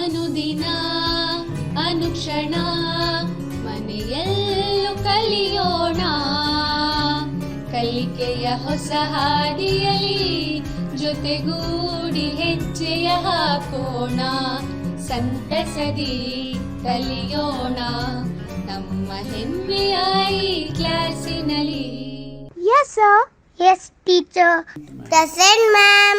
ಅನುದಿನ ಅನುಕ್ಷಣ ಮನೆಯಲ್ಲೂ ಕಲಿಯೋಣ, ಕಲಿಕೆಯ ಹೊಸ ಹಾದಿಯಲ್ಲಿ ಜೊತೆಗೂಡಿ ಹೆಜ್ಜೆಯ ಹಾಕೋಣ, ಸಂತಸದಿ ಕಲಿಯೋಣ ನಮ್ಮ ಹೆಮ್ಮೆಯ ಈ ಕ್ಲಾಸಿನಲ್ಲಿ. Yes, sir. Yes, teacher. Present, ma'am.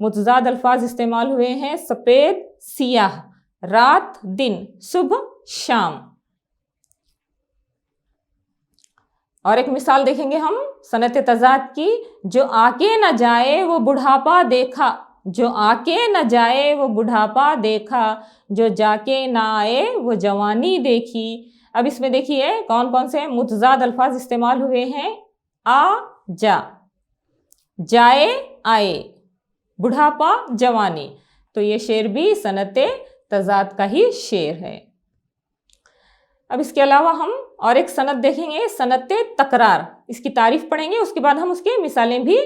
متضاد الفاظ استعمال ہوئے ہیں سفید سیاہ، رات دن، صبح شام. اور ایک مثال دیکھیں گے ہم صنعت تضاد کی. جو آکے نہ جائے وہ بڑھاپا دیکھا، جو آکے نہ جائے وہ بڑھاپا دیکھا، جو جا کے نہ آئے وہ جوانی دیکھی. اب اس میں دیکھیے کون کون سے متضاد الفاظ استعمال ہوئے ہیں. آ جا، جائے آئے، بڑھاپا جوانی. تو یہ شعر بھی صنعت تضاد کا ہی شعر ہے. اب اس کے علاوہ ہم اور ایک صنعت دیکھیں گے، صنعت تکرار. اس کی تعریف پڑھیں گے، اس کے بعد ہم اس کی مثالیں بھی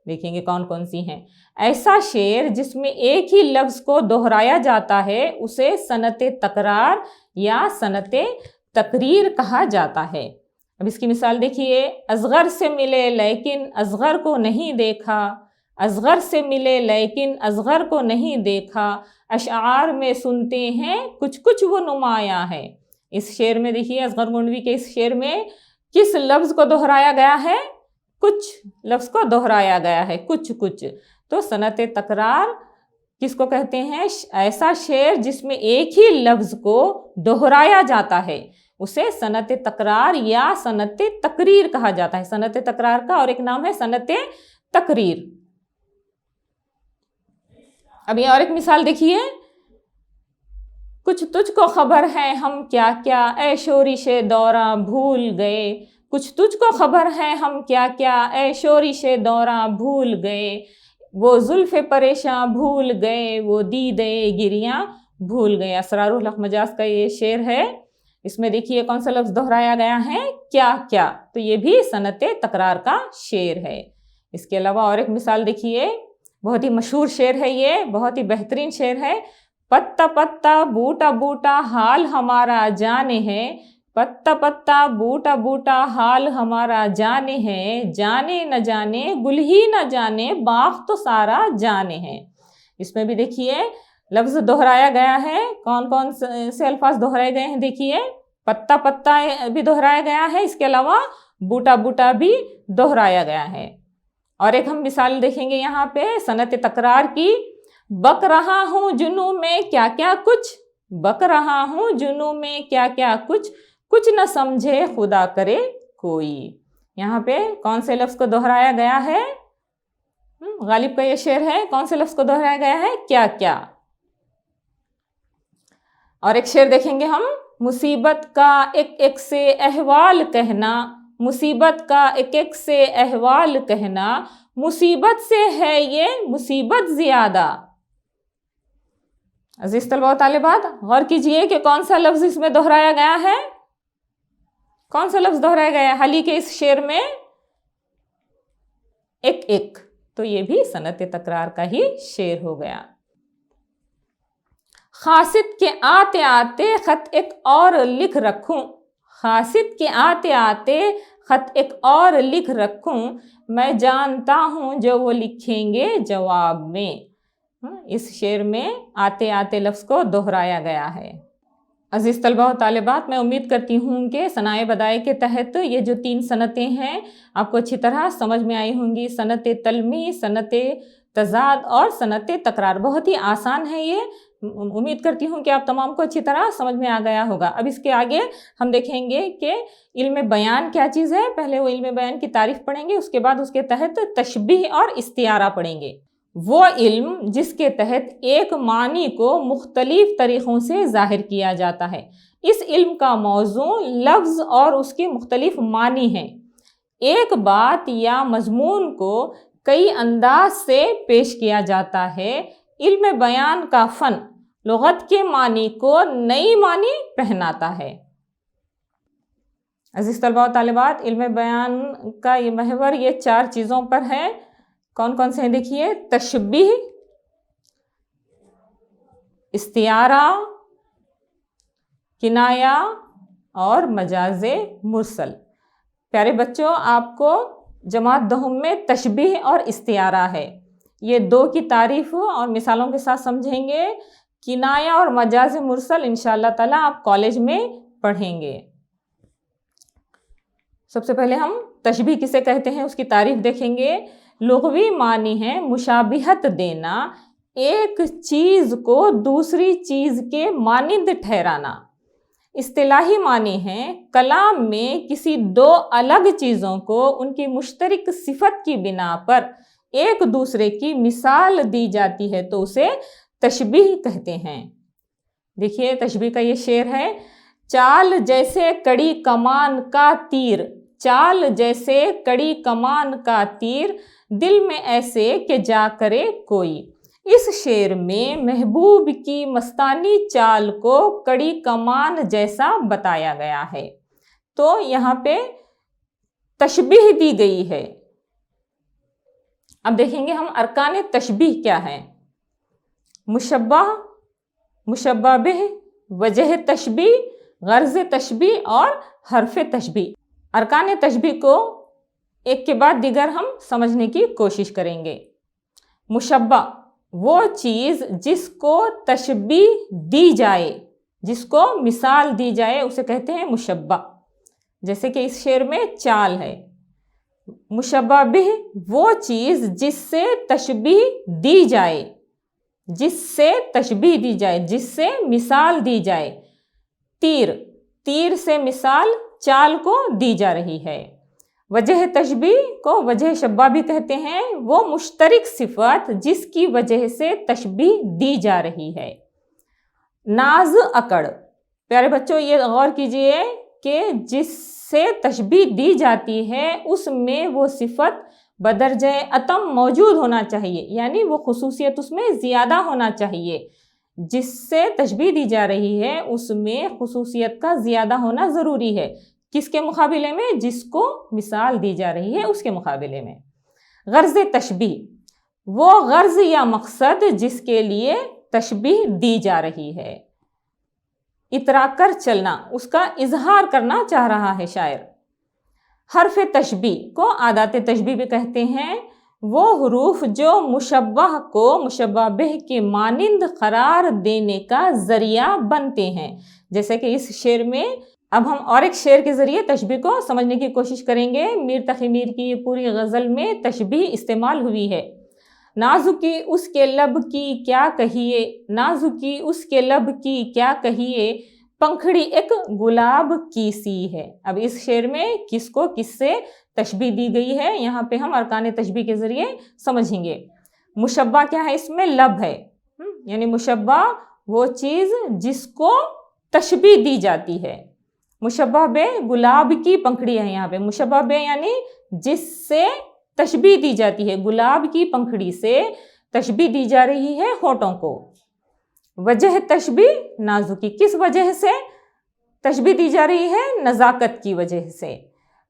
دیکھیں گے کون کون سی ہیں. ایسا شعر جس میں ایک ہی لفظ کو دہرایا جاتا ہے اسے صنعت تکرار یا صنعت تقریر کہا جاتا ہے. اب اس کی مثال دیکھیے. اصغر سے ملے لیکن اصغر کو نہیں دیکھا، اصغر سے ملے لیکن اصغر کو نہیں دیکھا، اشعار میں سنتے ہیں کچھ کچھ وہ نمایاں ہے. اس شعر میں دیکھیے اصغر گنڈوی کے اس شعر میں کس لفظ کو دہرایا گیا ہے؟ کچھ لفظ کو دہرایا گیا ہے، کچھ کچھ. تو صنعت تکرار کس کو کہتے ہیں؟ ایسا شعر جس میں ایک ہی لفظ کو دہرایا جاتا ہے اسے صنعت تکرار یا صنعت تقریر کہا جاتا ہے. صنعت تکرار کا اور ایک نام ہے صنعت تقریر. اب یہ اور ایک مثال دیکھیے. کچھ تجھ کو خبر ہے ہم کیا کیا، اے شورش دوراں بھول گئے. کچھ تجھ کو خبر ہے ہم کیا کیا، اے شورش دوراں بھول گئے. وہ زلف پریشاں بھول گئے، وہ دیدے گریاں بھول گئے. اسرار الحق مجاز کا یہ شعر ہے. اس میں دیکھیے کون سا لفظ دہرایا گیا ہے؟ کیا کیا. تو یہ بھی صنعت تکرار کا شعر ہے. اس کے علاوہ اور ایک مثال دیکھیے. بہت ہی مشہور شعر ہے، یہ بہت ہی بہترین شعر ہے. پتا پتا بوٹا بوٹا حال ہمارا جانے ہے، پتا پتا بوٹا بوٹا حال ہمارا جانے ہے، جانے نہ جانے گل ہی نہ جانے باغ تو سارا جانے ہے. اس میں بھی دیکھیے لفظ دہرایا گیا ہے. کون کون سے الفاظ دہرائے گئے ہیں دیکھیے. پتا پتا بھی دہرایا گیا ہے، اس کے علاوہ بوٹا بوٹا بھی دہرایا گیا ہے. اور ایک ہم مثال دیکھیں گے یہاں پہ صنعت تکرار کی. بک رہا ہوں جنوں میں کیا کیا کچھ، بک رہا ہوں جنوں میں کیا کیا کچھ، کچھ نہ سمجھے خدا کرے کوئی. یہاں پہ کون سے لفظ کو دہرایا گیا ہے؟ غالب کا یہ شعر ہے. کون سے لفظ کو دہرایا گیا ہے؟ کیا کیا. اور ایک شعر دیکھیں گے ہم. مصیبت کا ایک ایک سے احوال کہنا، مصیبت کا ایک ایک سے احوال کہنا، مصیبت سے ہے یہ مصیبت زیادہ. عزیز طلباء و طالبات غور کیجئے کہ کون سا لفظ اس میں دہرایا گیا ہے. کون سا لفظ دہرایا گیا ہے حالی کے اس شعر میں؟ ایک ایک. تو یہ بھی صنعت تکرار کا ہی شعر ہو گیا. خاصد کے آتے آتے خط ایک اور لکھ رکھوں، خاصد کے آتے آتے خط ایک اور لکھ رکھوں، میں جانتا ہوں جو وہ لکھیں گے جواب میں. اس شعر میں آتے آتے لفظ کو دہرایا گیا ہے. عزیز طلباء و طالبات میں امید کرتی ہوں کہ ثنائے بدائع کے تحت یہ جو 3 صنعتیں ہیں آپ کو اچھی طرح سمجھ میں آئی ہوں گی. صنعت تلمیح، صنعت تضاد اور صنعت تکرار. بہت ہی آسان ہے یہ. امید کرتی ہوں کہ آپ تمام کو اچھی طرح سمجھ میں آ گیا ہوگا. اب اس کے آگے ہم دیکھیں گے کہ علم بیان کیا چیز ہے. پہلے وہ علم بیان کی تعریف پڑھیں گے، اس کے بعد اس کے تحت تشبیہ اور استعارہ پڑھیں گے. وہ علم جس کے تحت ایک معنی کو مختلف طریقوں سے ظاہر کیا جاتا ہے. اس علم کا موضوع لفظ اور اس کے مختلف معنی ہیں. ایک بات یا مضمون کو کئی انداز سے پیش کیا جاتا ہے. علم بیان کا فن لغت کے معنی کو نئی معنی پہناتا ہے. عزیز طلباء و طالبات علم بیان کا یہ محور یہ 4 چیزوں پر ہے. کون کون سے ہیں دیکھیے. تشبیہ، استعارہ، کنایہ اور مجاز مرسل. پیارے بچوں آپ کو جماعت دہم میں تشبیہ اور استعارہ ہے. یہ 2 کی تعریف اور مثالوں کے ساتھ سمجھیں گے. کنایہ اور مجاز مرسل انشاءاللہ تعالیٰ آپ کالج میں پڑھیں گے. سب سے پہلے ہم تشبیہ کسے کہتے ہیں اس کی تعریف دیکھیں گے. لغوی معنی ہے مشابہت دینا، ایک چیز کو دوسری چیز کے مانند ٹھہرانا۔ اصطلاحی معنی ہے کلام میں کسی دو الگ چیزوں کو ان کی مشترک صفت کی بنا پر ایک دوسرے کی مثال دی جاتی ہے تو اسے تشبیہ کہتے ہیں۔ دیکھیے تشبیہ کا یہ شعر ہے، چال جیسے کڑی کمان کا تیر، چال جیسے کڑی کمان کا تیر، دل میں ایسے کہ جا کرے کوئی۔ اس شعر میں محبوب کی مستانی چال کو کڑی کمان جیسا بتایا گیا ہے، تو یہاں پہ تشبیہ دی گئی ہے۔ اب دیکھیں گے ہم ارکان تشبیہ کیا ہے۔ مشبہ، مشبہ بہ، وجہ تشبیہ، غرض تشبیہ اور حرف تشبیہ۔ ارکان تشبیہ کو ایک کے بعد دیگر ہم سمجھنے کی کوشش کریں گے۔ مشبہ وہ چیز جس کو تشبیہ دی جائے، جس کو مثال دی جائے اسے کہتے ہیں مشبہ، جیسے کہ اس شعر میں چال ہے۔ مشبہ بہ وہ چیز جس سے تشبیہ دی جائے، جس سے تشبیہ دی جائے، جس سے مثال دی جائے۔ تیر، تیر سے مثال چال کو دی جا رہی ہے۔ وجہ تشبیہ کو وجہ شبہ بھی کہتے ہیں، وہ مشترک صفت جس کی وجہ سے تشبیہ دی جا رہی ہے۔ ناز اکڑ، پیارے بچوں یہ غور کیجئے کہ جس سے تشبیہ دی جاتی ہے اس میں وہ صفت بدرجہ اتم موجود ہونا چاہیے، یعنی وہ خصوصیت اس میں زیادہ ہونا چاہیے۔ جس سے تشبیہ دی جا رہی ہے اس میں خصوصیت کا زیادہ ہونا ضروری ہے۔ کس کے مقابلے میں؟ جس کو مثال دی جا رہی ہے اس کے مقابلے میں۔ غرض تشبیہ وہ غرض یا مقصد جس کے لیے تشبیہ دی جا رہی ہے۔ اترا کر چلنا، اس کا اظہار کرنا چاہ رہا ہے شاعر۔ حرف تشبیہ کو عادات تشبیہ بھی کہتے ہیں، وہ حروف جو مشبہ کو مشبہ بہ کے مانند قرار دینے کا ذریعہ بنتے ہیں، جیسے کہ اس شعر میں۔ اب ہم اور ایک شعر کے ذریعے تشبیہ کو سمجھنے کی کوشش کریں گے۔ میر تقی میر کی یہ پوری غزل میں تشبیہ استعمال ہوئی ہے۔ نازکی اس کے لب کی کیا کہیے، نازکی اس کے لب کی کیا کہیے، پنکھڑی ایک گلاب کی سی ہے۔ اب اس شعر میں کس کو کس سے تشبیہ دی گئی ہے یہاں پہ ہم ارکان تشبیہ کے ذریعے سمجھیں گے۔ مشبہ کیا ہے؟ اس میں لب ہے، یعنی مشبہ وہ چیز جس کو تشبیہ دی جاتی ہے۔ مشبہ بے گلاب کی پنکھڑی ہے یہاں پہ، مشبہ بے یعنی جس سے تشبیہ دی جاتی ہے، گلاب کی پنکھڑی سے تشبیہ دی جا رہی ہے ہونٹوں کو۔ وجہ تشبیہ نازکی، کس وجہ سے تشبیہ دی جا رہی ہے؟ نزاکت کی وجہ سے۔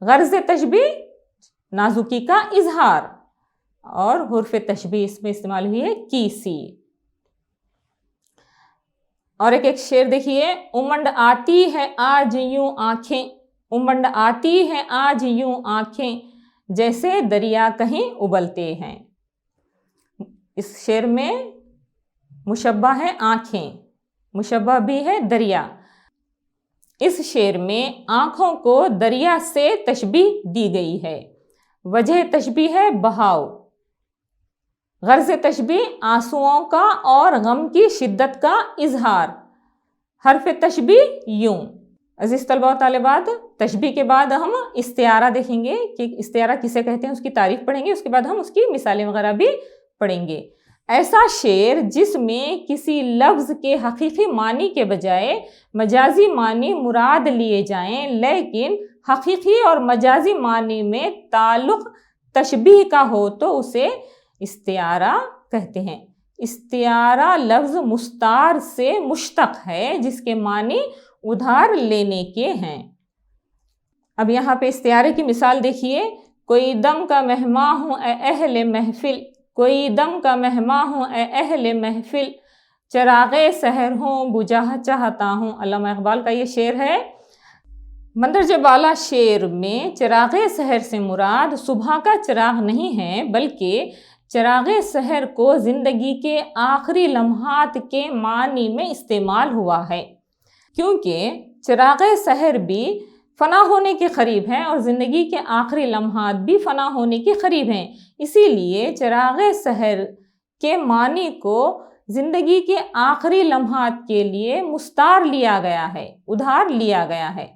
غرض تشبیہ نازکی کا اظہار، اور حرف تشبیہ اس میں استعمال ہوئی ہے کی سی۔ اور ایک شعر دیکھیے، امنڈ آتی ہے آج یوں آنکھیں، امنڈ آتی ہے آج یوں آنکھیں، جیسے دریا کہیں ابلتے ہیں۔ اس شعر میں مشبہ ہے آنکھیں، مشبہ بھی ہے دریا۔ اس شعر میں آنکھوں کو دریا سے تشبیہ دی گئی ہے۔ وجہ تشبیہ ہے بہاؤ۔ غرض تشبیہ آنسوؤں کا اور غم کی شدت کا اظہار۔ حرف تشبیہ یوں۔ عزیز طلبہ و طالبات، تشبیہ کے بعد ہم استعارہ دیکھیں گے کہ استعارہ کسے کہتے ہیں، اس کی تعریف پڑھیں گے، اس کے بعد ہم اس کی مثالیں وغیرہ بھی پڑھیں گے۔ ایسا شعر جس میں کسی لفظ کے حقیقی معنی کے بجائے مجازی معنی مراد لیے جائیں، لیکن حقیقی اور مجازی معنی میں تعلق تشبیہ کا ہو تو اسے استعارہ کہتے ہیں۔ استعارہ لفظ مستعار سے مشتق ہے جس کے معنی ادھار لینے کے ہیں۔ اب یہاں پہ استعارے کی مثال دیکھیے، کوئی دم کا مہماں ہوں اے اہل محفل، کوئی دم کا مہماں ہوں اے اہل محفل، چراغ سحر ہوں بجھا چاہتا ہوں۔ علامہ اقبال کا یہ شعر ہے۔ مندرجہ بالا شعر میں چراغ سحر سے مراد صبح کا چراغ نہیں ہے، بلکہ چراغ سحر کو زندگی کے آخری لمحات کے معنی میں استعمال ہوا ہے، کیونکہ چراغ سحر بھی فنا ہونے کے قریب ہیں اور زندگی کے آخری لمحات بھی فنا ہونے کے قریب ہیں، اسی لیے چراغ سحر کے معنی کو زندگی کے آخری لمحات کے لیے مستعار لیا گیا ہے، ادھار لیا گیا ہے۔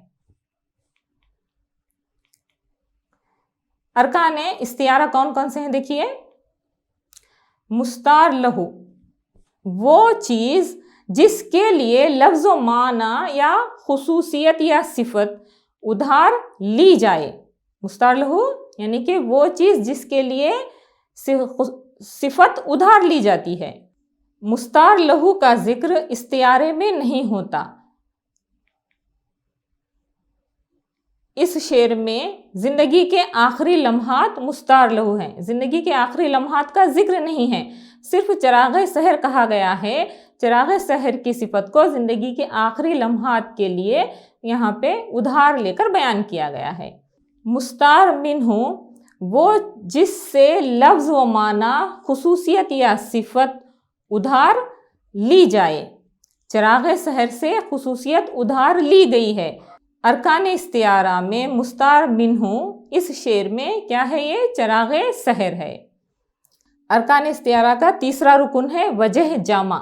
ارکان استعارہ کون کون سے ہیں دیکھیے۔ مستعار لہو، وہ چیز جس کے لیے لفظ و معنی یا خصوصیت یا صفت ادھار لی جائے۔ مستعار لہو یعنی کہ وہ چیز جس کے لیے صفت ادھار لی جاتی ہے۔ مستعار لہو کا ذکر استعارے میں نہیں ہوتا۔ اس شعر میں زندگی کے آخری لمحات مستعار لہو ہیں، زندگی کے آخری لمحات کا ذکر نہیں ہے، صرف چراغ سحر کہا گیا ہے۔ چراغ سحر کی صفت کو زندگی کے آخری لمحات کے لیے یہاں پہ ادھار لے کر بیان کیا گیا ہے۔ مستعار منہ وہ جس سے لفظ و معنی خصوصیت یا صفت ادھار لی جائے۔ چراغ سحر سے خصوصیت ادھار لی گئی ہے۔ ارکان استعارہ میں مستعار منہ اس شعر میں کیا ہے؟ یہ چراغ سحر ہے۔ ارکان استعارہ کا تیسرا رکن ہے وجہ جامع۔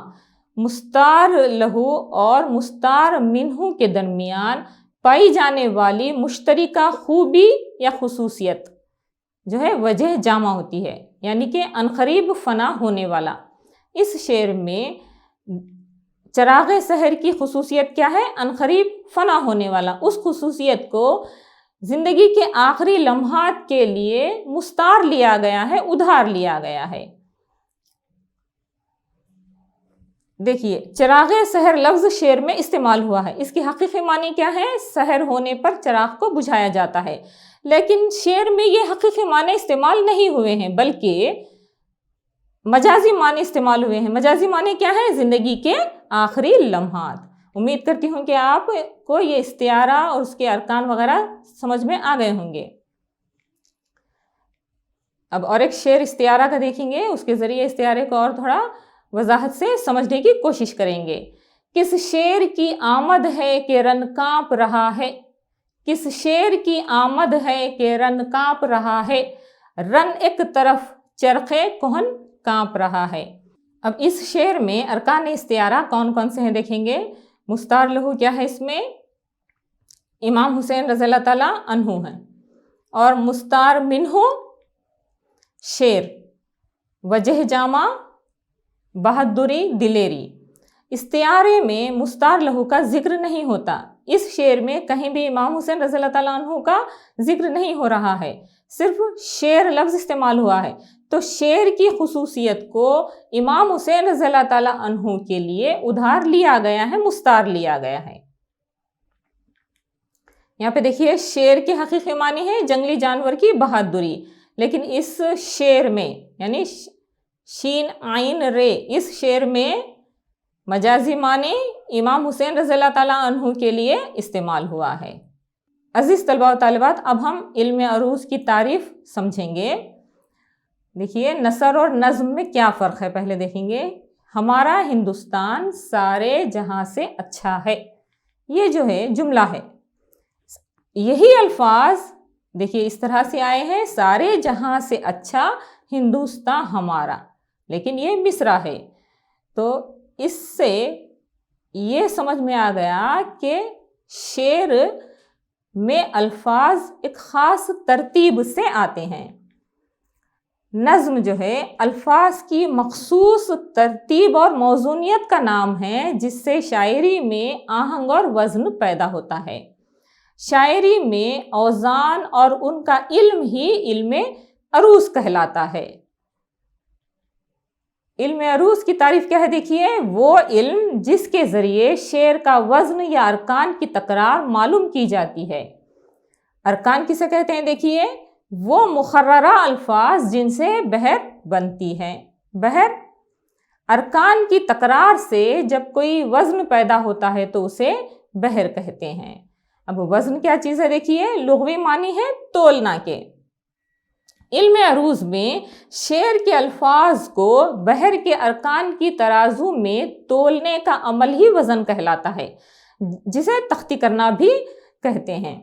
مستعار لہو اور مستعار منہ کے درمیان پائی جانے والی مشترکہ خوبی یا خصوصیت جو ہے وجہ جامع ہوتی ہے، یعنی کہ عنقریب فنا ہونے والا۔ اس شعر میں چراغ سحر کی خصوصیت کیا ہے؟ عنقریب فنا ہونے والا۔ اس خصوصیت کو زندگی کے آخری لمحات کے لیے مستعار لیا گیا ہے، ادھار لیا گیا ہے۔ دیکھیے چراغ سحر لفظ شعر میں استعمال ہوا ہے، اس کی حقیقی معنی کیا ہے؟ سحر ہونے پر چراغ کو بجھایا جاتا ہے، لیکن شعر میں یہ حقیقی معنی استعمال نہیں ہوئے ہیں بلکہ مجازی معنی استعمال ہوئے ہیں۔ مجازی معنی کیا ہے؟ زندگی کے آخری لمحات۔ امید کرتی ہوں کہ آپ کو یہ استعارہ اور اس کے ارکان وغیرہ سمجھ میں آ گئے ہوں گے۔ اب اور ایک شعر استعارہ کا دیکھیں گے، اس کے ذریعے استعارے کو اور تھوڑا وضاحت سے سمجھنے کی کوشش کریں گے۔ کس شعر کی آمد ہے کہ رن کانپ رہا ہے، کس شعر کی آمد ہے کہ رن کانپ رہا ہے، رن ایک طرف چرخے کہن کانپ رہا ہے۔ اب اس شعر میں ارکان استعارہ کون کون سے ہیں دیکھیں گے۔ مستعار لہو کیا ہے؟ اس میں امام حسین رضی اللہ تعالیٰ عنہ ہیں، اور مستعار منہ شعر، وجہ جامع، بہادری، دلیری۔ استعارے میں مستعار لہو کا ذکر نہیں ہوتا۔ اس شعر میں کہیں بھی امام حسین رضی اللہ تعالیٰ عنہ کا ذکر نہیں ہو رہا ہے، صرف شعر لفظ استعمال ہوا ہے، تو شعر کی خصوصیت کو امام حسین رضی اللہ تعالیٰ عنہ کے لیے ادھار لیا گیا ہے، مستعار لیا گیا ہے۔ یہاں پہ دیکھیے شعر کے حقیقی معنی ہے جنگلی جانور کی بہادری، لیکن اس شعر میں یعنی شین عین رے، اس شعر میں مجازی معنی امام حسین رضی اللہ تعالیٰ عنہ کے لیے استعمال ہوا ہے۔ عزیز طلباء و طالبات، اب ہم علم عروض کی تعریف سمجھیں گے۔ دیکھیے نثر اور نظم میں کیا فرق ہے پہلے دیکھیں گے۔ ہمارا ہندوستان سارے جہاں سے اچھا ہے، یہ جو ہے جملہ ہے، یہی الفاظ دیکھیے اس طرح سے آئے ہیں، سارے جہاں سے اچھا ہندوستان ہمارا، لیکن یہ مصرع ہے، تو اس سے یہ سمجھ میں آ گیا کہ شعر میں الفاظ ایک خاص ترتیب سے آتے ہیں۔ نظم جو ہے الفاظ کی مخصوص ترتیب اور موزونیت کا نام ہے، جس سے شاعری میں آہنگ اور وزن پیدا ہوتا ہے۔ شاعری میں اوزان اور ان کا علم ہی علم عروض کہلاتا ہے۔ علم عروض کی تعریف کیا ہے دیکھیے، وہ علم جس کے ذریعے شعر کا وزن یا ارکان کی تکرار معلوم کی جاتی ہے۔ ارکان کسے کہتے ہیں دیکھیے، وہ مقررہ الفاظ جن سے بحر بنتی ہے۔ بحر، ارکان کی تکرار سے جب کوئی وزن پیدا ہوتا ہے تو اسے بحر کہتے ہیں۔ اب وزن کیا چیز ہے دیکھیے، لغوی معنی ہے تولنا کے۔ علم عروض میں شعر کے الفاظ کو بحر کے ارکان کی ترازو میں تولنے کا عمل ہی وزن کہلاتا ہے، جسے تختی کرنا بھی کہتے ہیں۔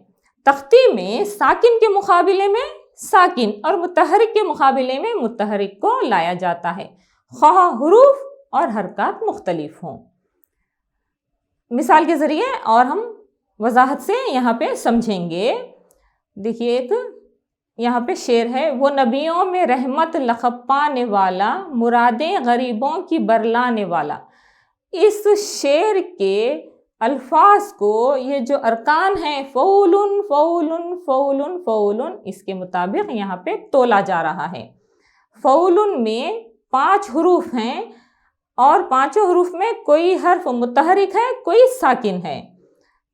تختی میں ساکن کے مقابلے میں ساکن اور متحرک کے مقابلے میں متحرک کو لایا جاتا ہے، خواہ حروف اور حرکات مختلف ہوں۔ مثال کے ذریعے اور ہم وضاحت سے یہاں پہ سمجھیں گے۔ دیکھیے ایک یہاں پہ شعر ہے، وہ نبیوں میں رحمت لقب پانے والا، مرادیں غریبوں کی برلانے والا۔ اس شعر کے الفاظ کو یہ جو ارکان ہیں فعولن فعولن فعولن فعولن، اس کے مطابق یہاں پہ تولا جا رہا ہے۔ فعولن میں 5 حروف ہیں اور 5 حروف میں کوئی حرف متحرک ہے، کوئی ساکن ہے،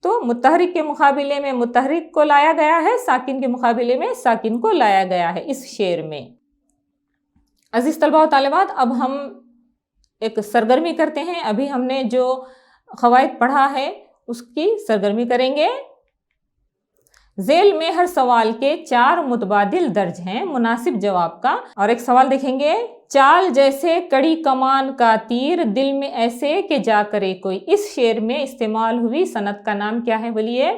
تو متحرک کے مقابلے میں متحرک کو لایا گیا ہے، ساکن کے مقابلے میں ساکن کو لایا گیا ہے اس شعر میں۔ عزیز طلباء و طالبات، اب ہم ایک سرگرمی کرتے ہیں۔ ابھی ہم نے جو قواعد پڑھا ہے اس کی سرگرمی کریں گے۔ ذیل میں ہر سوال کے 4 متبادل درج ہیں مناسب جواب کا، اور ایک سوال دیکھیں گے، چال جیسے کڑی کمان کا تیر، دل میں ایسے کہ جا کرے کوئی۔ اس شعر میں استعمال ہوئی صنعت کا نام کیا ہے؟ بولیے۔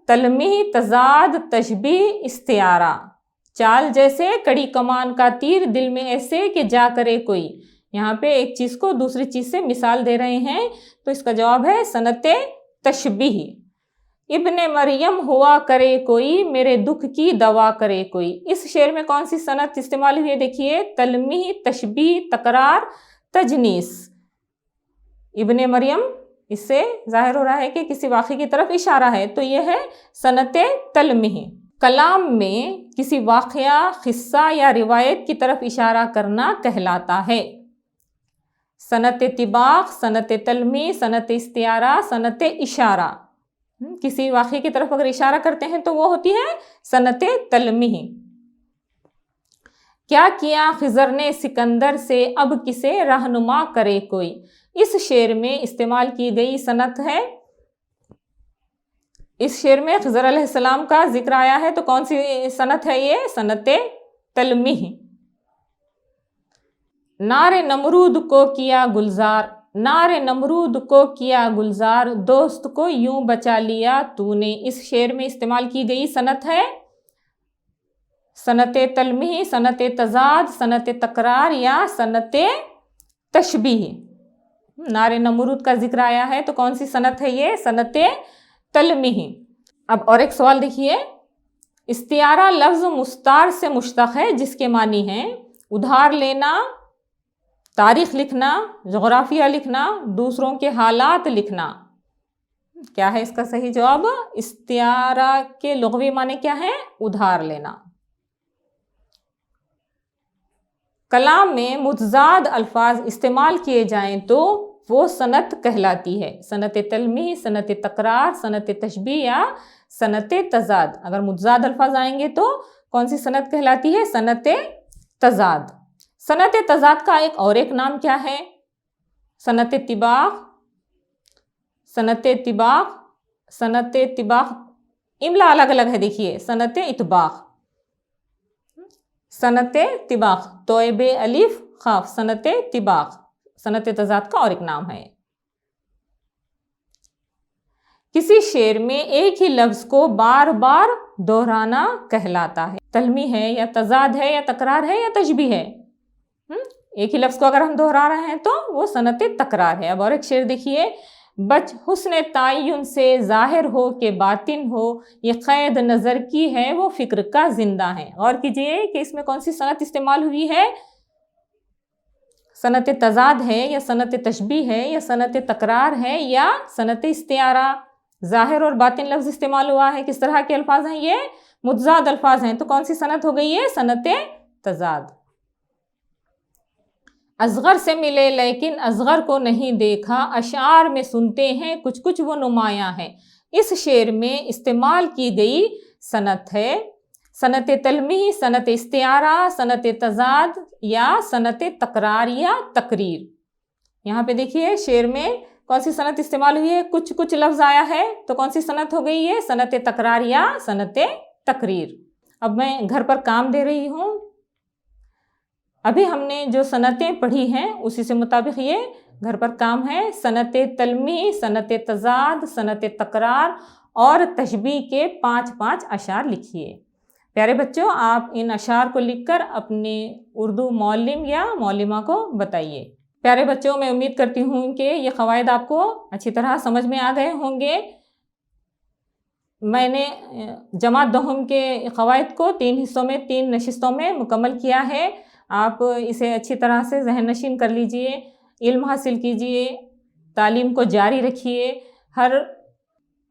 تلمیح، تضاد، تشبیہ، استعارہ۔ چال جیسے کڑی کمان کا تیر، دل میں ایسے کہ جا کرے کوئی۔ یہاں پہ ایک چیز کو دوسری چیز سے مثال دے رہے ہیں، تو اس کا جواب ہے صنعت تشبیہ۔ ابن مریم ہوا کرے کوئی، میرے دکھ کی دوا کرے کوئی۔ اس شعر میں کون سی صنعت استعمال ہوئی ہے؟ دیکھیے، تلمیح، تشبیہ، تکرار، تجنیس۔ ابن مریم، اس سے ظاہر ہو رہا ہے کہ کسی واقعے کی طرف اشارہ ہے، تو یہ ہے صنعت تلمیح۔ کلام میں کسی واقعہ، قصہ یا روایت کی طرف اشارہ کرنا کہلاتا ہے صنعت طباق، صنعت تلمیح، صنعت استعارہ، صنعت اشارہ۔ کسی واقعے کی طرف اگر اشارہ کرتے ہیں تو وہ ہوتی ہے صنعت تلمیح۔ کیا کیا خضر نے سکندر سے، اب کسے رہنما کرے کوئی۔ اس شعر میں استعمال کی گئی صنعت ہے، اس شعر میں خضر علیہ السلام کا ذکر آیا ہے، تو کون سی صنعت ہے؟ یہ صنعت تلمیح۔ نار نمرود کو کیا گلزار، نار نمرود کو کیا گلزار، دوست کو یوں بچا لیا تو نے۔ اس شعر میں استعمال کی گئی صنعت ہے صنعت تلمیح، صنعت تضاد، صنعت تکرار یا صنعت تشبیہ۔ نار نمرود کا ذکر آیا ہے تو کون سی صنعت ہے؟ یہ صنعت تلمیح۔ اب اور ایک سوال دیکھیے، استعارہ لفظ مستعار سے مشتق ہے جس کے معنی ہیں ادھار لینا، تاریخ لکھنا، جغرافیہ لکھنا، دوسروں کے حالات لکھنا۔ کیا ہے اس کا صحیح جواب؟ استعارہ کے لغوی معنی کیا ہے؟ ادھار لینا۔ کلام میں متضاد الفاظ استعمال کیے جائیں تو وہ صنعت کہلاتی ہے، صنعت تلمیح، صنعت تکرار، صنعت تشبیہ یا صنعت تضاد۔ اگر متضاد الفاظ آئیں گے تو کون سی صنعت کہلاتی ہے؟ صنعت تضاد۔ صنعت تضاد کا ایک نام کیا ہے؟ صنعت طباق، صنعت طباق، صنعت طباق، املا الگ الگ ہے، دیکھیے، صنعت اطباق، صنعت طباق، توئے الف خاف، صنعت طباق صنعت تضاد کا اور ایک نام ہے۔ کسی شعر میں ایک ہی لفظ کو بار بار دہرانا کہلاتا ہے، تلمیح ہے یا تضاد ہے یا تکرار ہے یا تشبیہ ہے۔ ایک ہی لفظ کو اگر ہم دہرا رہے ہیں تو وہ صنعت تکرار ہے۔ اب اور ایک شعر دیکھیے، بچ حسن تعین سے ظاہر ہو کہ باطن ہو، یہ قید نظر کی ہے وہ فکر کا زندہ ہے۔ غور کیجئے کہ اس میں کون سی صنعت استعمال ہوئی ہے؟ صنعت تضاد ہے یا صنعت تشبیہ ہے یا صنعت تکرار ہے یا صنعت استعارہ؟ ظاہر اور باطن لفظ استعمال ہوا ہے، کس طرح کے الفاظ ہیں؟ یہ متضاد الفاظ ہیں، تو کون سی صنعت ہو گئی ہے؟ صنعت تضاد۔ اصغر سے ملے لیکن اصغر کو نہیں دیکھا، اشعار میں سنتے ہیں کچھ کچھ وہ نمایاں ہے۔ اس شعر میں استعمال کی گئی صنعت ہے صنعت تلمیح، صنعت استعارہ، صنعت تضاد یا صنعت تکرار یا تقریر۔ یہاں پہ دیکھیے شعر میں کون سی صنعت استعمال ہوئی ہے؟ کچھ کچھ لفظ آیا ہے، تو کون سی صنعت ہو گئی ہے؟ صنعت تکرار یا صنعت تقریر۔ اب میں گھر پر کام دے رہی ہوں، ابھی ہم نے جو صنعتیں پڑھی ہیں اسی سے مطابق یہ گھر پر کام ہے۔ صنعت تلمیح، صنعت تضاد، صنعت تکرار اور تشبیہ کے 5 اشعار لکھیے۔ پیارے بچوں، آپ ان اشعار کو لکھ کر اپنے اردو معلم یا معلمہ کو بتائیے۔ پیارے بچوں، میں امید کرتی ہوں کہ یہ قواعد آپ کو اچھی طرح سمجھ میں آ گئے ہوں گے۔ میں نے جماعت دہم کے قواعد کو 3 حصوں میں 3 نشستوں میں مکمل کیا ہے۔ آپ اسے اچھی طرح سے ذہن نشین کر لیجئے، علم حاصل کیجئے، تعلیم کو جاری رکھیے، ہر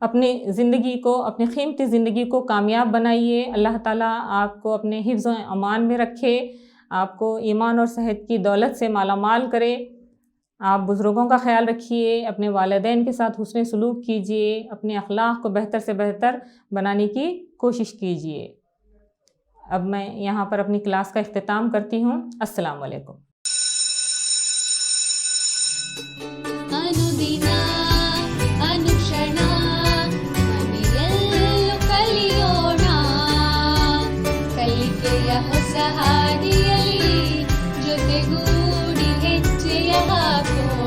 اپنی زندگی کو، اپنی قیمتی زندگی کو کامیاب بنائیے۔ اللہ تعالیٰ آپ کو اپنے حفظ و امان میں رکھے، آپ کو ایمان اور صحت کی دولت سے مالا مال کرے۔ آپ بزرگوں کا خیال رکھیے، اپنے والدین کے ساتھ حسن سلوک کیجئے، اپنے اخلاق کو بہتر سے بہتر بنانے کی کوشش کیجئے۔ اب میں یہاں پر اپنی کلاس کا اختتام کرتی ہوں۔ السلام علیکم۔ ಅನುದಿನ ಅನುಕ್ಷಣ ಮನೆಯಲ್ಲೂ ಕಲಿಯೋಣ, ಕಲಿಕೆಯ ಹೊಸ ಹಾದಿಯಲ್ಲಿ ಜೊತೆಗೂಡಿ ಹೆಜ್ಜೆಯ ಹಾಕೋಣ.